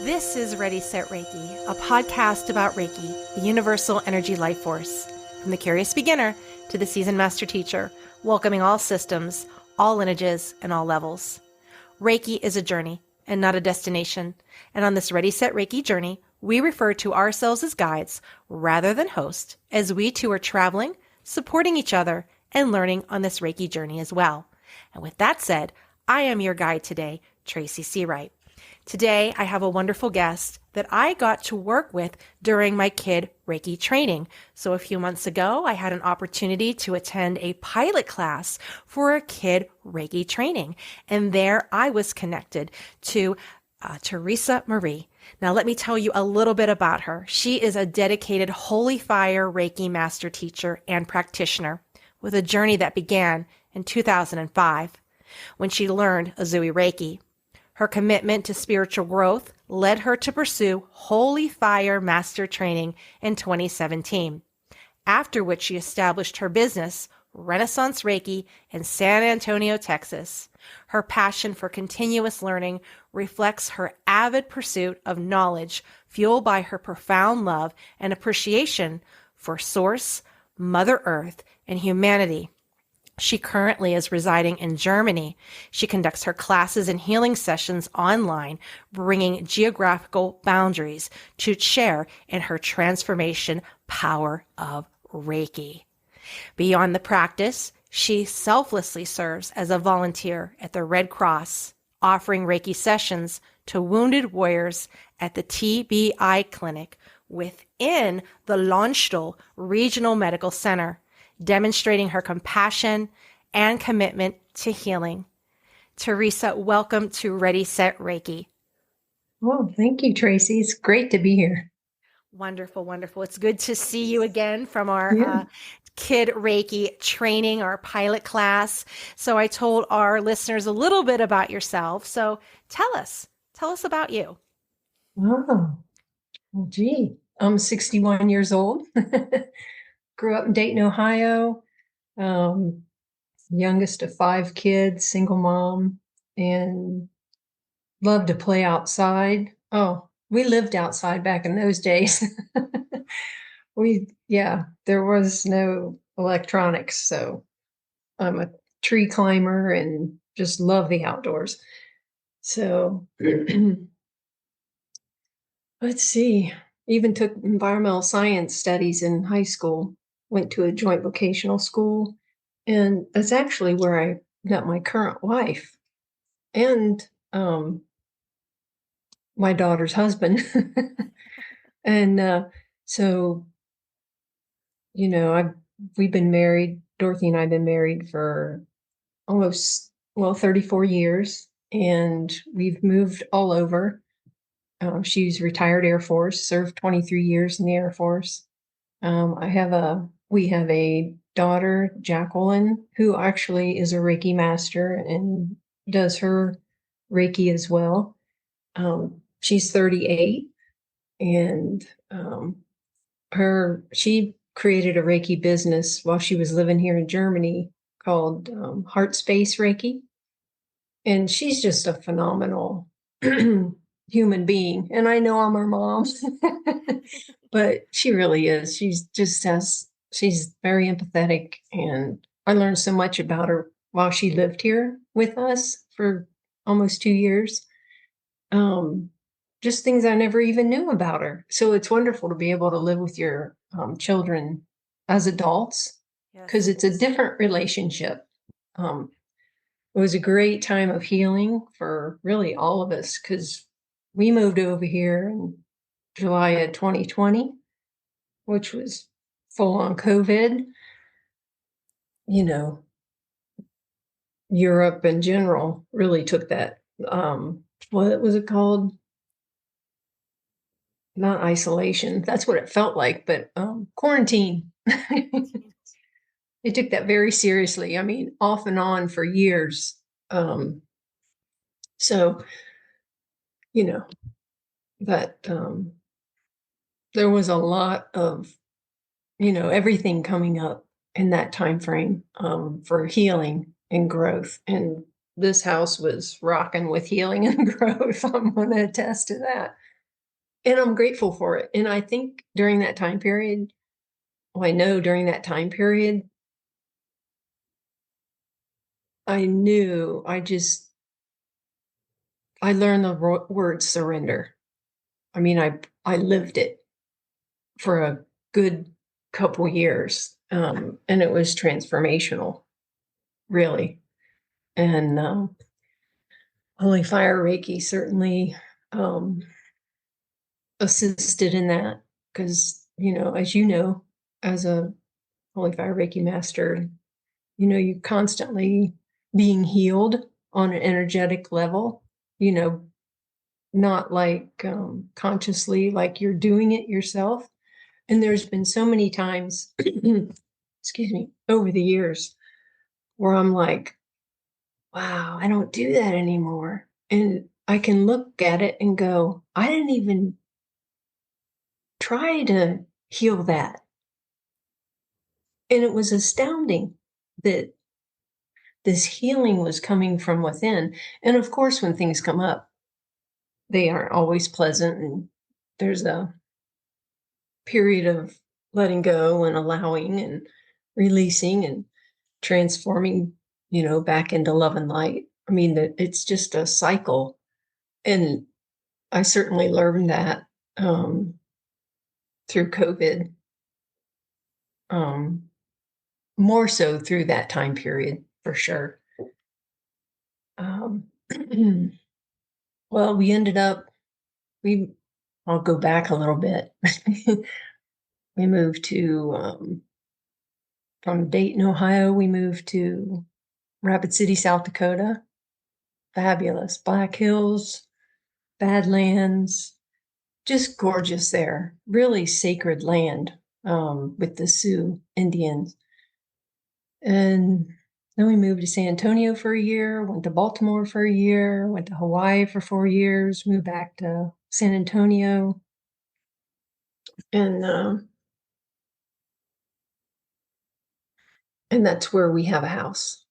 This is Ready Set Reiki, a podcast about Reiki, the universal energy life force. From the curious beginner to the seasoned master teacher, welcoming all systems, all lineages, and all levels. Reiki is a journey and not a destination. And on this Ready Set Reiki journey, we refer to ourselves as guides rather than hosts, as we too are traveling, supporting each other, and learning on this Reiki journey as well. And with that said, I am your guide today, Tracy C. Wright. Today, I have a wonderful guest that I got to work with during my kid Reiki training. So a few months ago, I had an opportunity to attend a pilot class for a kid Reiki training. And there I was connected to Teresa Marie. Now, let me tell you a little bit about her. She is a dedicated Holy Fire Reiki master teacher and practitioner with a journey that began in 2005 when she learned Usui Reiki. Her commitment to spiritual growth led her to pursue Holy Fire Master Training in 2017, after which she established her business, Renaissance Reiki, in San Antonio, Texas. Her passion for continuous learning reflects her avid pursuit of knowledge, fueled by her profound love and appreciation for Source, Mother Earth, and humanity. She currently is residing in Germany. She conducts her classes and healing sessions online, bringing geographical boundaries to share in her transformation power of Reiki. Beyond the practice, she selflessly serves as a volunteer at the Red Cross, offering Reiki sessions to wounded warriors at the TBI clinic within the Landstuhl Regional Medical Center, demonstrating her compassion and commitment to healing. Teresa, welcome to Ready Set Reiki. Oh, thank you, Tracy. It's great to be here. Wonderful, wonderful. It's good to see you again from our kid Reiki training, our pilot class. So I told our listeners a little bit about yourself. So tell us about you. Oh, well, gee. I'm 61 years old. Grew up in Dayton, Ohio. Youngest of 5 kids, single mom, and loved to play outside. Oh, we lived outside back in those days. There was no electronics, so I'm a tree climber and just love the outdoors. So let's see, even took environmental science studies in high school, went to a joint vocational school, and that's actually where I met my current wife and my daughter's husband. And so, we've been married, Dorothy and I have been married for almost, 34 years, and we've moved all over. She's retired Air Force, served 23 years in the Air Force. We have a daughter, Jacqueline, who actually is a Reiki master and does her Reiki as well. She's 38, and she created a Reiki business while she was living here in Germany called Heart Space Reiki. And she's just a phenomenal human being. And I know I'm her mom, but she really is. She's very empathetic. And I learned so much about her while she lived here with us for almost 2 years. Just things I never even knew about her. So it's wonderful to be able to live with your children as adults, because it's a different relationship. It was a great time of healing for really all of us, because we moved over here in July of 2020, which was full on COVID. Europe in general really took that. What was it called? Not isolation. That's what it felt like, but quarantine. They took that very seriously. I mean, off and on for years. So, but there was a lot of, everything coming up in that time frame for healing and growth. And this house was rocking with healing and growth. I'm going to attest to that. and I'm grateful for it. And I think during that time period, I know during that time period, I knew I learned the word surrender. I mean, I lived it for a good couple years. And it was transformational, really. And Holy Fire Reiki certainly um, assisted in that because, as you know, as a Holy Fire Reiki master, you constantly being healed on an energetic level, not like consciously, like you're doing it yourself. And there's been so many times, excuse me, over the years where I'm like, wow, I don't do that anymore. And I can look at it and go, I didn't even try to heal that. And it was astounding that this healing was coming from within. And of course, when things come up, they aren't always pleasant. And there's a period of letting go and allowing and releasing and transforming, back into love and light. I mean, it's just a cycle. And I certainly learned that through COVID, um, more so through that time period, for sure. Um, well, I'll go back a little bit. We moved from Dayton, Ohio, we moved to Rapid City, South Dakota. Fabulous. Black Hills, Badlands, just gorgeous there. Really sacred land with the Sioux Indians. And then we moved to San Antonio for a year, went to Baltimore for a year, went to Hawaii for 4 years, moved back to San Antonio. And that's where we have a house.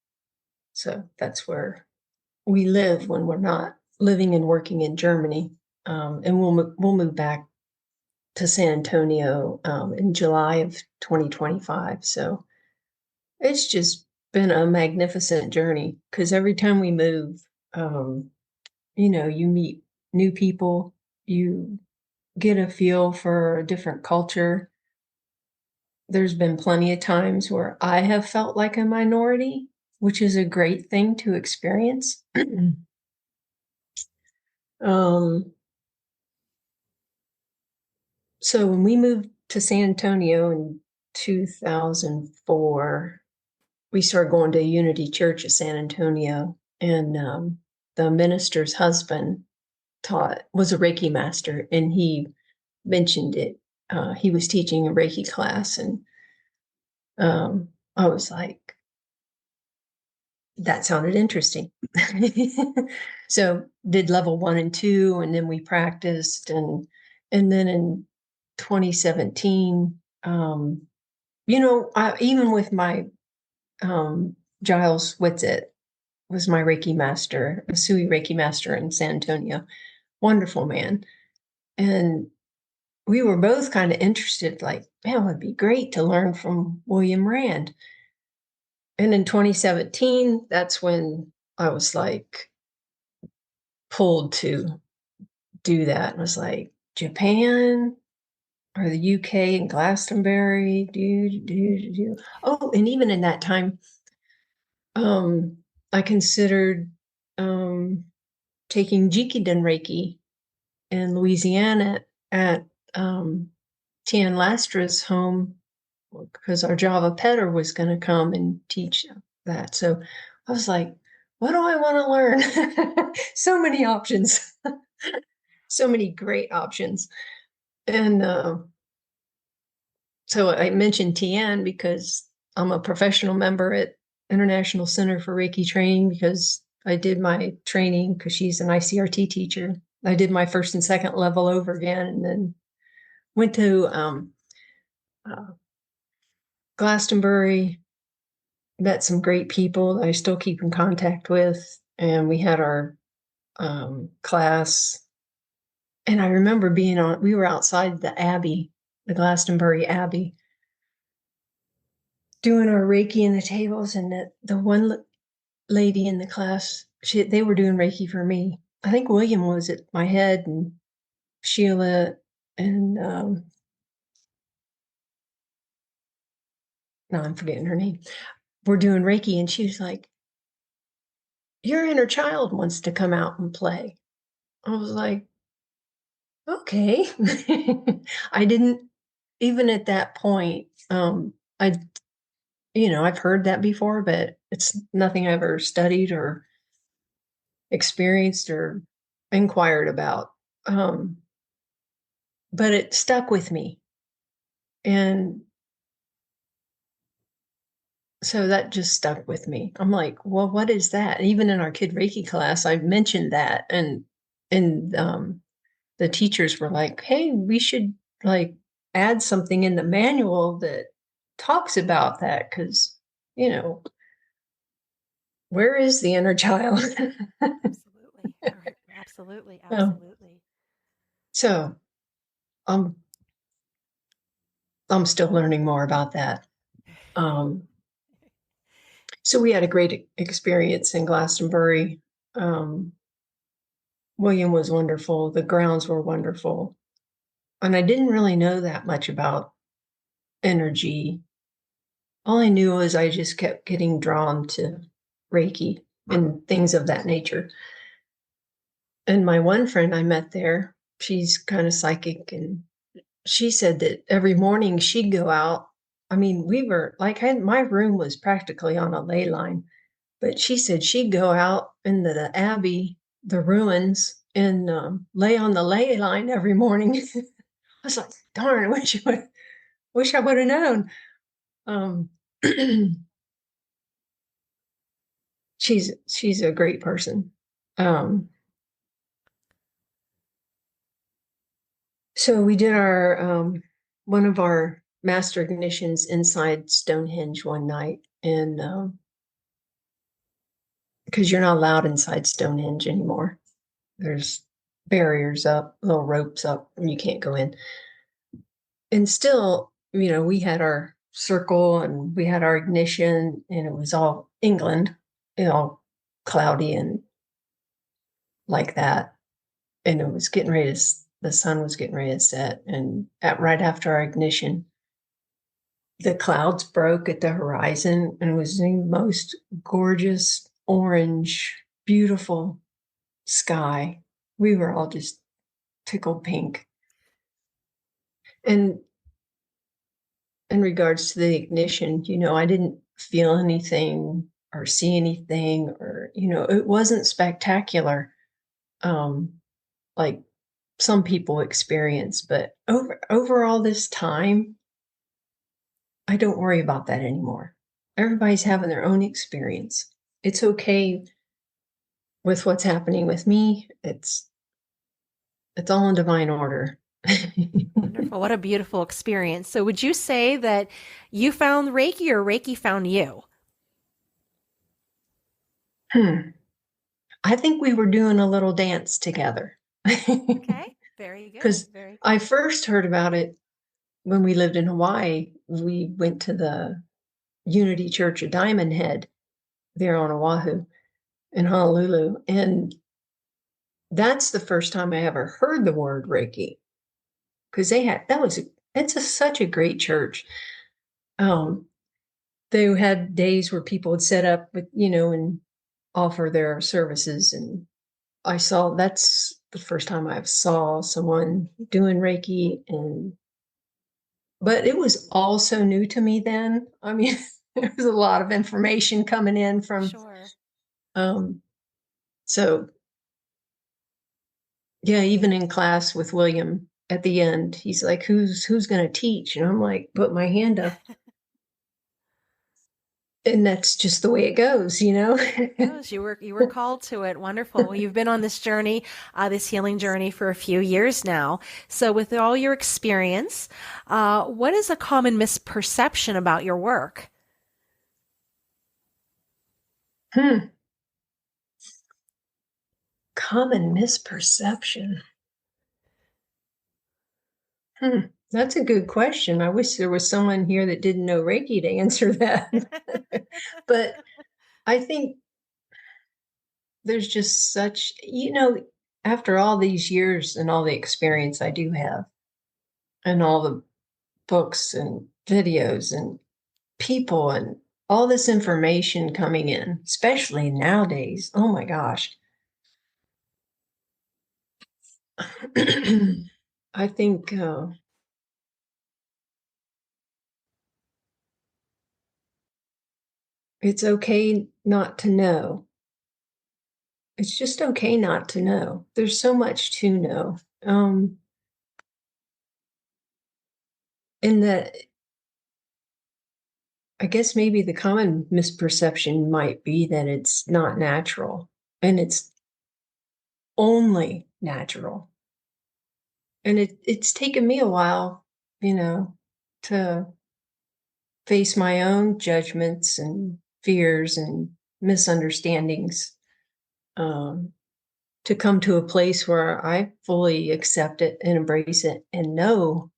So that's where we live when we're not living and working in Germany. And we'll move back to San Antonio in July of 2025. So it's just been a magnificent journey because every time we move, you meet new people, you get a feel for a different culture. There's been plenty of times where I have felt like a minority, which is a great thing to experience. um, so when we moved to San Antonio in 2004, we started going to Unity Church at San Antonio, and the minister's husband was a Reiki master, and he mentioned it. He was teaching a Reiki class, and I was like, that sounded interesting. So did level 1 and 2, and then we practiced, and then in 2017, even with my Giles Whitsitt was my Reiki master, Usui Reiki master in San Antonio. Wonderful man. And we were both kind of interested, like, man, it would be great to learn from William Rand. And in 2017, that's when I was like pulled to do that. And was like, Japan or the UK and Glastonbury, do. Oh, and even in that time, I considered taking Jikiden Reiki in Louisiana at Tian Lastra's home because our Java Petter was going to come and teach that. So I was like, what do I want to learn? So many options, so many great options. And so I mentioned Tian because I'm a professional member at International Center for Reiki Training because I did my training because she's an ICRT teacher. I did my first and second level over again, and then went to Glastonbury, met some great people that I still keep in contact with, and we had our class. And I remember we were outside the Abbey, the Glastonbury Abbey, doing our Reiki in the tables, and the one lady in the class, they were doing Reiki for me. I think William was at my head, and Sheila, and no, I'm forgetting her name. We're doing Reiki, and she was like, "Your inner child wants to come out and play." I was like, "Okay." I didn't even at that point. I I've heard that before, but it's nothing I ever studied or experienced or inquired about. But it stuck with me. And so that just stuck with me. I'm like, well, what is that? Even in our kid Reiki class, I mentioned that, and the teachers were like, hey, we should like add something in the manual that talks about that, because where is the inner child? Absolutely. Absolutely. Oh, Absolutely. so I'm I'm still learning more about that. Um, so we had a great experience in Glastonbury. Um, William was wonderful. The grounds were wonderful. And I didn't really know that much about energy. All I knew was I just kept getting drawn to Reiki and things of that nature. And my one friend I met there, she's kind of psychic, and she said that every morning she'd go out. I mean, we were like, my room was practically on a ley line, but she said she'd go out into the Abbey, the ruins, and lay on the ley line every morning. I was like, darn, wish I would have known. Um, she's a great person. Um, so we did our one of our master ignitions inside Stonehenge one night, and because you're not allowed inside Stonehenge anymore. There's barriers up, little ropes up, and you can't go in. And still, we had our circle and we had our ignition, and it was all England, cloudy and like that. And it was getting ready to, the sun was getting ready to set. And right after our ignition, the clouds broke at the horizon, and it was the most gorgeous orange, beautiful sky. We were all just tickled pink. And in regards to the ignition, I didn't feel anything or see anything, or, it wasn't spectacular, like some people experience. But over all this time, I don't worry about that anymore. Everybody's having their own experience. It's okay with what's happening with me. It's all in divine order. Wonderful. What a beautiful experience. So, would you say that you found Reiki or Reiki found you? I think we were doing a little dance together. Okay. Very good. Because Very I good. first heard about it when we lived in Hawaii. We went to the Unity Church of Diamond Head there on Oahu in Honolulu. And that's the first time I ever heard the word Reiki, because it's such a great church. Um, they had days where people would set up with, and offer their services. And that's the first time I saw someone doing Reiki. But it was all so new to me then. I mean, there was a lot of information coming in from, Sure. um, so yeah, even in class with William at the end, he's like, who's going to teach? And I'm like, put my hand up. And that's just the way it goes, It goes. You were called to it. Wonderful. Well, you've been on this journey, this healing journey for a few years now. So, with all your experience, what is a common misperception about your work? Hmm. Common misperception. Hmm, that's a good question. I wish there was someone here that didn't know Reiki to answer that. But I think there's just such, after all these years and all the experience I do have, and all the books and videos and people and all this information coming in, especially nowadays. Oh my gosh. I think it's okay not to know. It's just okay not to know. There's so much to know. And that, I guess maybe the common misperception might be that it's not natural and it's only natural. And it's taken me a while, to face my own judgments and fears and misunderstandings, um, to come to a place where I fully accept it and embrace it and know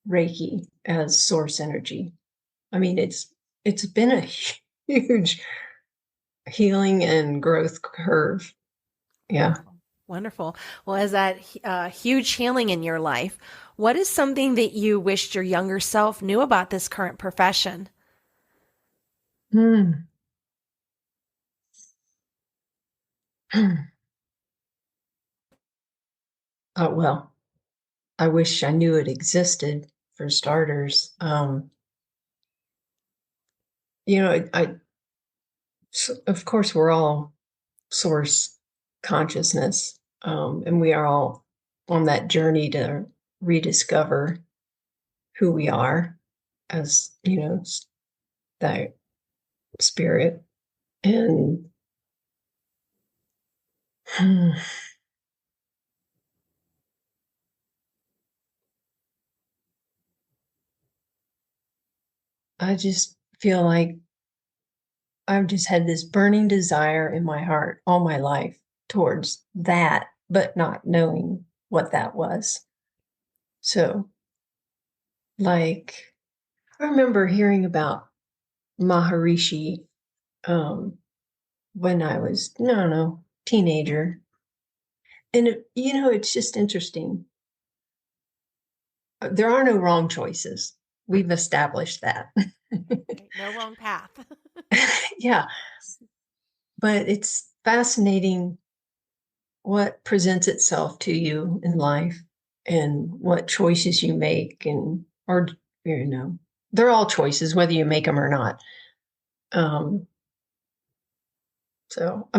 Reiki as source energy. I mean, it's been a huge healing and growth curve. Yeah. Wonderful. Wonderful. Well, as that huge healing in your life, what is something that you wished your younger self knew about this current profession? Hmm. Well, I wish I knew it existed for starters. Of course, we're all source consciousness, and we are all on that journey to rediscover who we are as, that spirit. And I just feel like I've just had this burning desire in my heart all my life towards that, but not knowing what that was. So, like, I remember hearing about Maharishi, um, when I was, no, no, teenager. And, it's just interesting. There are no wrong choices. We've established that. Right. No wrong path. Yeah. But it's fascinating what presents itself to you in life and what choices you make, or, they're all choices, whether you make them or not. Um, so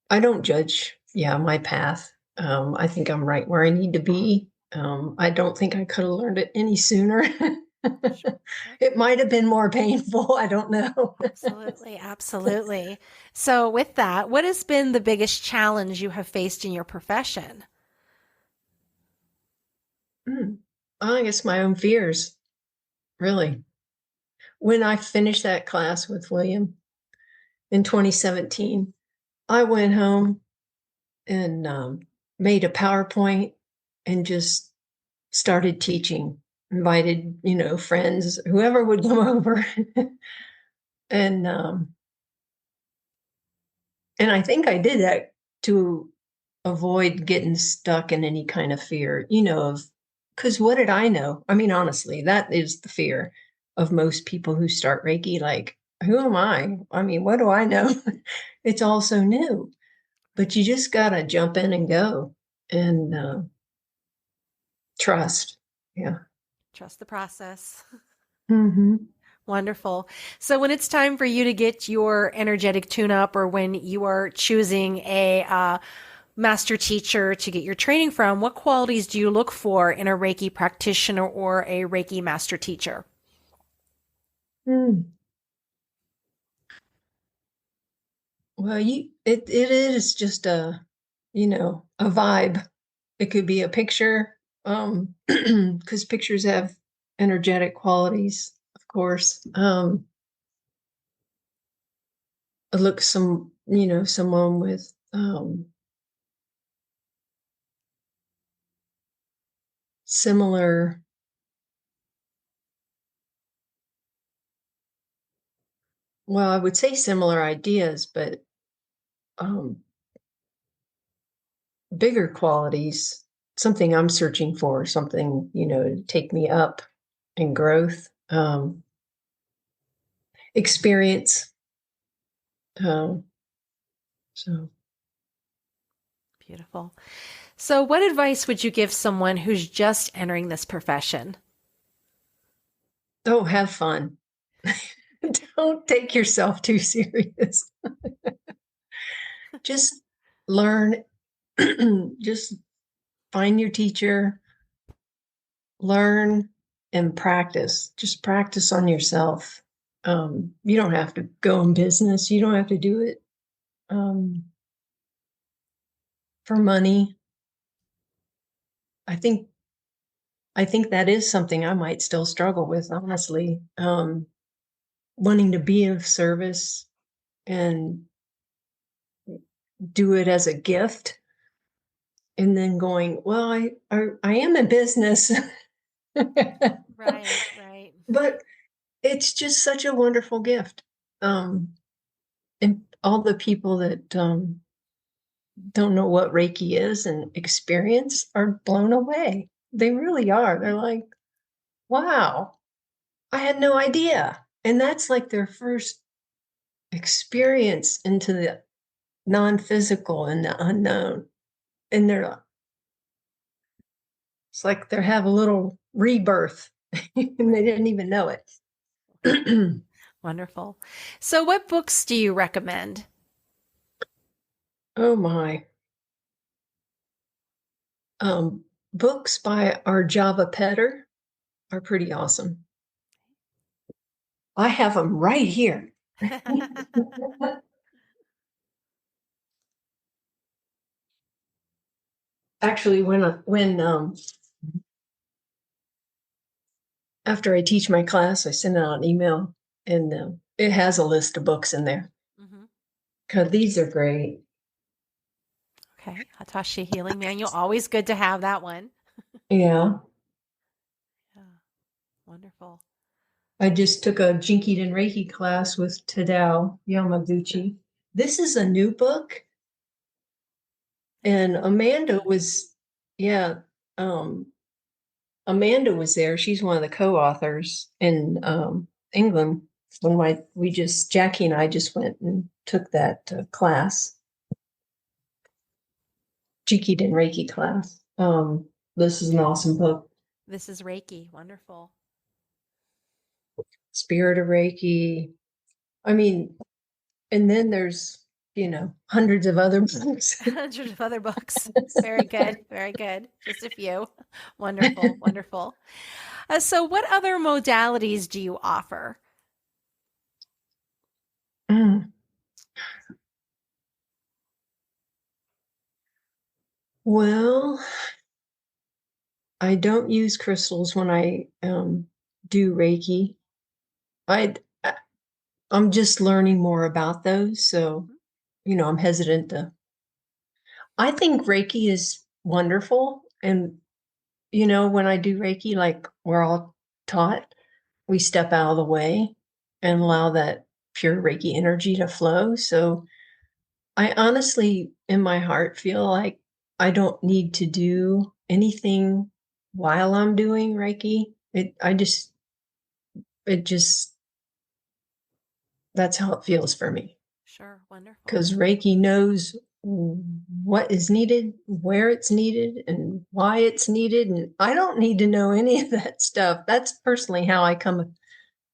I don't judge, my path. I think I'm right where I need to be. I don't think I could have learned it any sooner. Sure. Sure. It might have been more painful. I don't know. Absolutely. Absolutely. So, with that, what has been the biggest challenge you have faced in your profession? I guess my own fears, really. When I finished that class with William in 2017, I went home and made a PowerPoint and just started teaching, invited, friends, whoever would come over. and and I think I did that to avoid getting stuck in any kind of fear, of, because what did I know? I mean, honestly, that is the fear of most people who start Reiki. Like, who am I? I mean, what do I know? It's all so new, but you just got to jump in and go and trust. Yeah. Trust the process. Mm-hmm. Wonderful. So, when it's time for you to get your energetic tune up, or when you are choosing a master teacher to get your training from, what qualities do you look for in a Reiki practitioner or a Reiki master teacher? Mm. Well, it is just a vibe. It could be a picture, because pictures have energetic qualities, of course. Someone with similar. Well, I would say similar ideas, but bigger qualities, something I'm searching for, something, to take me up in growth, experience. So, Beautiful. So, what advice would you give someone who's just entering this profession? oh, have fun. Don't take yourself too serious. Just learn, just find your teacher, learn and practice. Just practice on yourself. You don't have to go in business. You don't have to do it for money. I think that is something I might still struggle with, honestly. Wanting to be of service and do it as a gift, and then going, well, I am in business. Right, right. But it's just such a wonderful gift. And all the people that don't know what Reiki is and experience are blown away. They really are. They're like, wow, I had no idea. And that's like their first experience into the non-physical and the unknown. And it's like they have a little rebirth and they didn't even know it. Wonderful. So, what books do you recommend? Oh my. Books by our Java Petter are pretty awesome. I have them right here. Actually, when after I teach my class, I send out an email, and it has a list of books in there. Mhm. Because these are great. Okay, Hatashi Healing Manual. Always good to have that one. Yeah, Yeah, wonderful. I just took a Jinkied and Reiki class with Tadao Yamaguchi. This is a new book, and yeah, um, Amanda was there. She's one of the co-authors in England. When Jackie and I just went and took that class, Jinkied and Reiki class. This is an awesome book. This is Reiki. Wonderful. Spirit of Reiki. I mean, and then there's, hundreds of other books. Hundreds of other books. Very good. Very good. Just a few. Wonderful. Wonderful. So, what other modalities do you offer? Mm. Well, I don't use crystals when I do Reiki. I I'm just learning more about those, so I'm hesitant to. I think Reiki is wonderful, and when I do Reiki, like we're all taught, we step out of the way and allow that pure Reiki energy to flow. So I honestly, in my heart, feel like I don't need to do anything while I'm doing Reiki. It just, that's how it feels for me. Sure. Wonderful. Because Reiki knows what is needed, where it's needed, and why it's needed. And I don't need to know any of that stuff. That's personally how I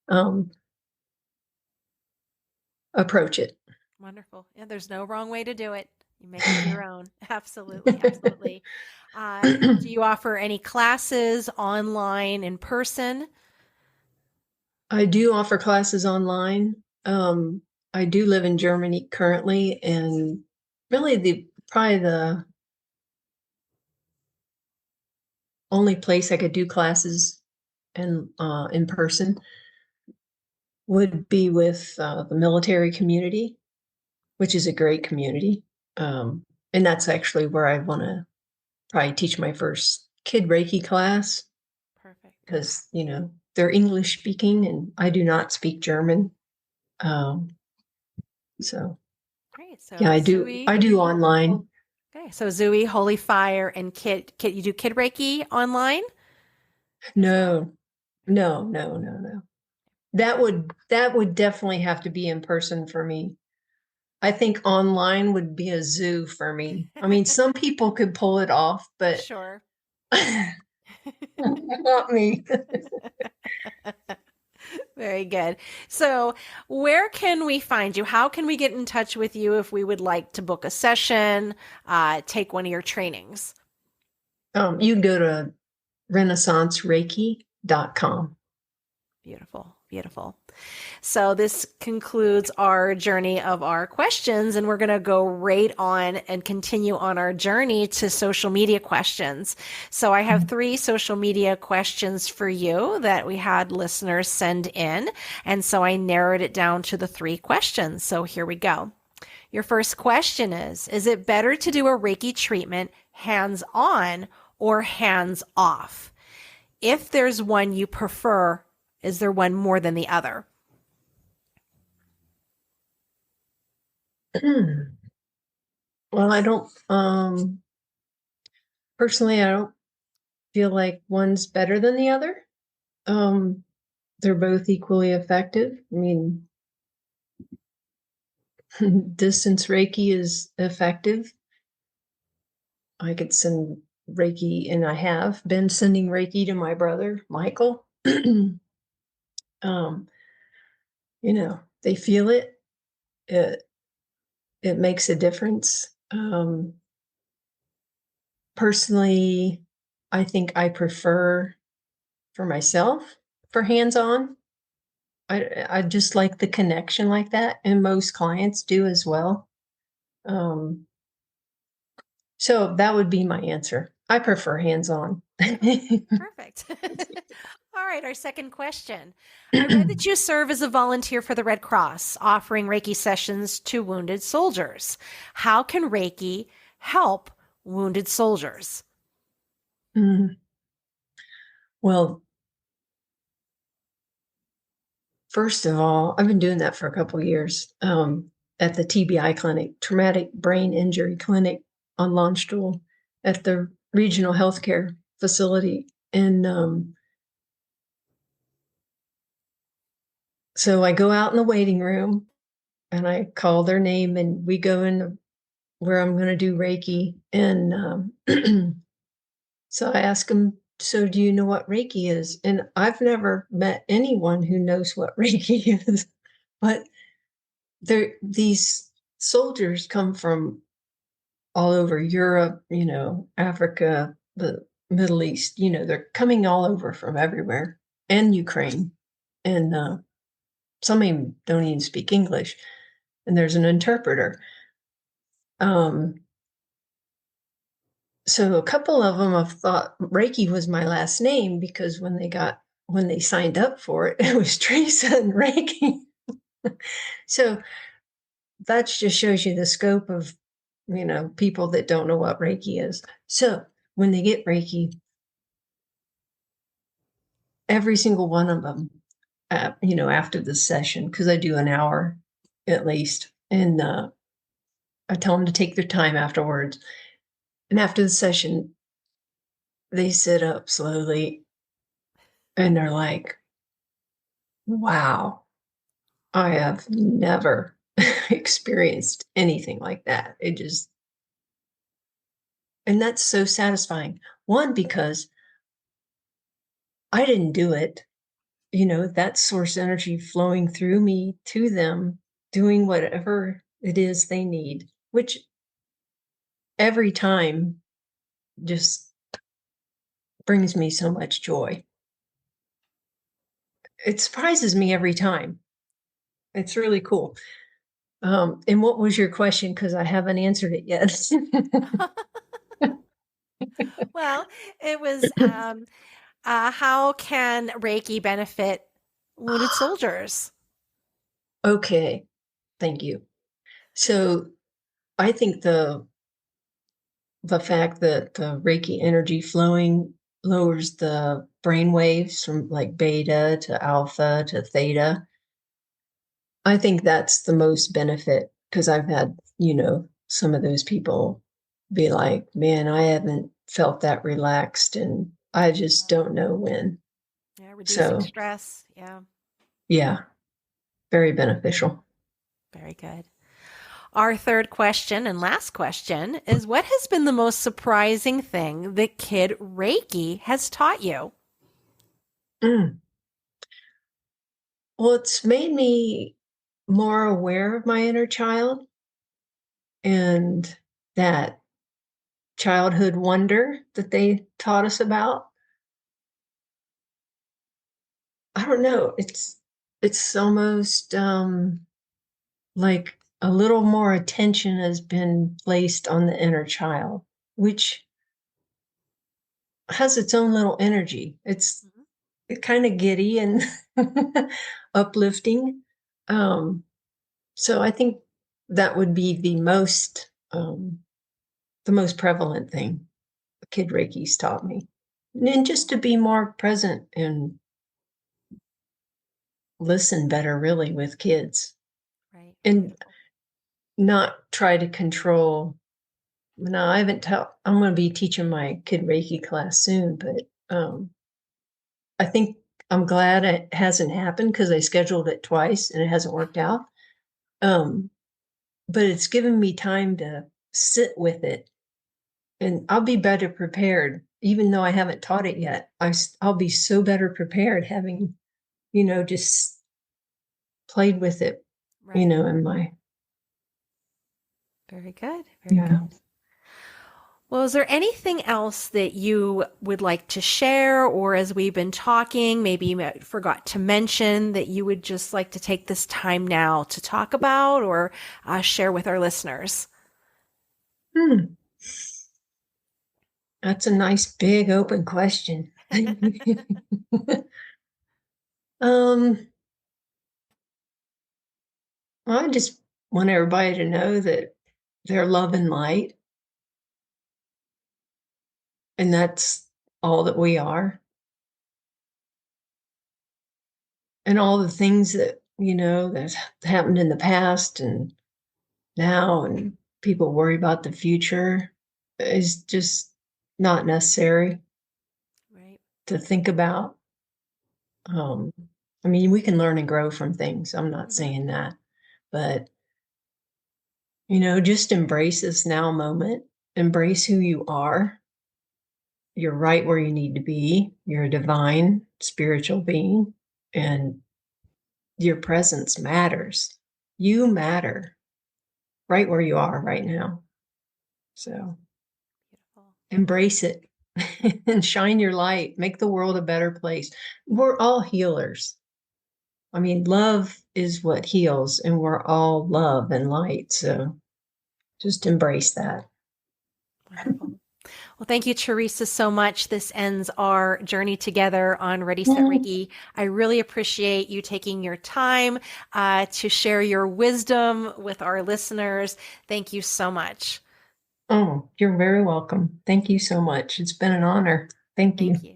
um, approach it. Wonderful. Yeah, there's no wrong way to do it. You make it your own. Absolutely. Absolutely. Do you offer any classes online, in person? I do offer classes online. I do live in Germany currently, and really probably the only place I could do classes in person would be with the military community, which is a great community. And that's actually where I want to probably teach my first kid Reiki class Perfect. because, they're English speaking and I do not speak German. So Great. So yeah, Zui. I do online. Okay. So Zui, Holy Fire, and Kid. You do Kid Reiki online as well? No, no, no, no, no. That would definitely have to be in person for me. I think online would be a zoo for me. I mean, some people could pull it off, but Sure. not me. Very good. So, where can we find you? How can we get in touch with you if we would like to book a session, take one of your trainings? You can go to renaissancereiki.com. Beautiful, beautiful. So this concludes our journey of our questions, and we're going to go right on and continue on our journey to social media questions. So I have 3 social media questions for you that we had listeners send in, and so I narrowed it down to the 3 questions. So here we go. Your first question is it better to do a Reiki treatment hands-on or hands-off? If there's one you prefer, is there one more than the other? Well, I don't, personally, I don't feel like one's better than the other. They're both equally effective. I mean, distance Reiki is effective. I could send Reiki, and I have been sending Reiki to my brother, Michael. um, they feel it. It it makes a difference. Personally, I think I prefer for myself for hands-on. I just like the connection like that, and most clients do as well. So that would be my answer. I prefer hands-on. Perfect. All right, our second question. I read that you serve as a volunteer for the Red Cross, offering Reiki sessions to wounded soldiers. How can Reiki help wounded soldiers? Mm. Well, first of all, I've been doing that for a couple of years at the TBI clinic, Traumatic Brain Injury Clinic on Launchstool at the regional healthcare facility. And so I go out in the waiting room and I call their name and we go in where I'm going to do Reiki. And so I ask them, so do you know what Reiki is? And I've never met anyone who knows what Reiki is, but these soldiers come from all over Europe, Africa, the Middle East, they're coming all over from everywhere, and Ukraine. And some of them don't even speak English. And there's an interpreter. So a couple of them have thought Reiki was my last name because when they signed up for it, it was Teresa and Reiki. So that just shows you the scope of, people that don't know what Reiki is. So when they get Reiki, every single one of them, after the session, because I do an hour at least, and I tell them to take their time afterwards. And after the session, they sit up slowly and they're like, wow, I have never experienced anything like that. And that's so satisfying. One, because I didn't do it, that source energy flowing through me to them, doing whatever it is they need, which every time just brings me so much joy. It surprises me every time. It's really cool. And what was your question? Because I haven't answered it yet. Well, it was how can Reiki benefit wounded soldiers? Okay, thank you. So I think the fact that the Reiki energy flowing lowers the brain waves from like beta to alpha to theta. I think that's the most benefit because I've had, some of those people be like, man, I haven't felt that relaxed and I just don't know when. Yeah, reducing So, stress. Yeah, yeah, very beneficial. very good. Our third question and last question is, what has been the most surprising thing that Kid Reiki has taught you? Mm. Well, it's made me more aware of my inner child and that childhood wonder that they taught us about. I don't know. It's almost like a little more attention has been placed on the inner child, which has its own little energy. It's Mhm. kind of giddy and uplifting. Um, so I think that would be the most prevalent thing Kid Reiki's taught me. And just to be more present and listen better, really, with kids Right. and Beautiful. not try to control. No, I haven't taught. I'm going to be teaching my Kid Reiki class soon, but I think I'm glad it hasn't happened because I scheduled it twice and it hasn't worked out. Um, but it's given me time to sit with it, and I'll be better prepared, even though I haven't taught it yet. I'll be so better prepared having, just played with it, Right. in my, Very good. Very yeah. good. Well, is there anything else that you would like to share, or as we've been talking, maybe you forgot to mention that you would just like to take this time now to talk about or share with our listeners? Hmm. That's a nice big open question. um, I just want everybody to know that they're love and light, and that's all that we are. And all the things that, that's happened in the past and now, and people worry about the future is just not necessary Right. to think about. Um, I mean, we can learn and grow from things. I'm not Hmm. saying that, but just embrace this now moment, embrace who you are. You're right where you need to be. You're a divine spiritual being, and your presence matters. You matter right where you are right now. So Beautiful. embrace it and shine your light. Make the world a better place. We're all healers. I mean, love is what heals, and we're all love and light. So just embrace that. Wonderful. Well, thank you, Teresa, so much. This ends our journey together on Ready, Set, Mm. Reiki. I really appreciate you taking your time to share your wisdom with our listeners. Thank you so much. Oh, you're very welcome. Thank you so much. It's been an honor. Thank Thank you. you.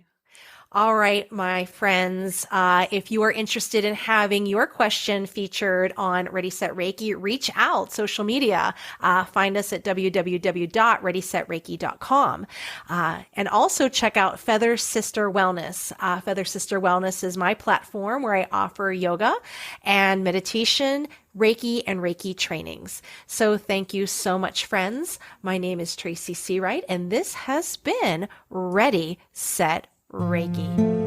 All right, my friends, if you are interested in having your question featured on Ready Set Reiki, reach out social media. Find us at www.readysetreiki.com. And also check out Feather Sister Wellness. Feather Sister Wellness is my platform where I offer yoga and meditation, Reiki, and Reiki trainings. So thank you so much, friends. My name is Tracy Seawright, and this has been Ready, Set, Reiki.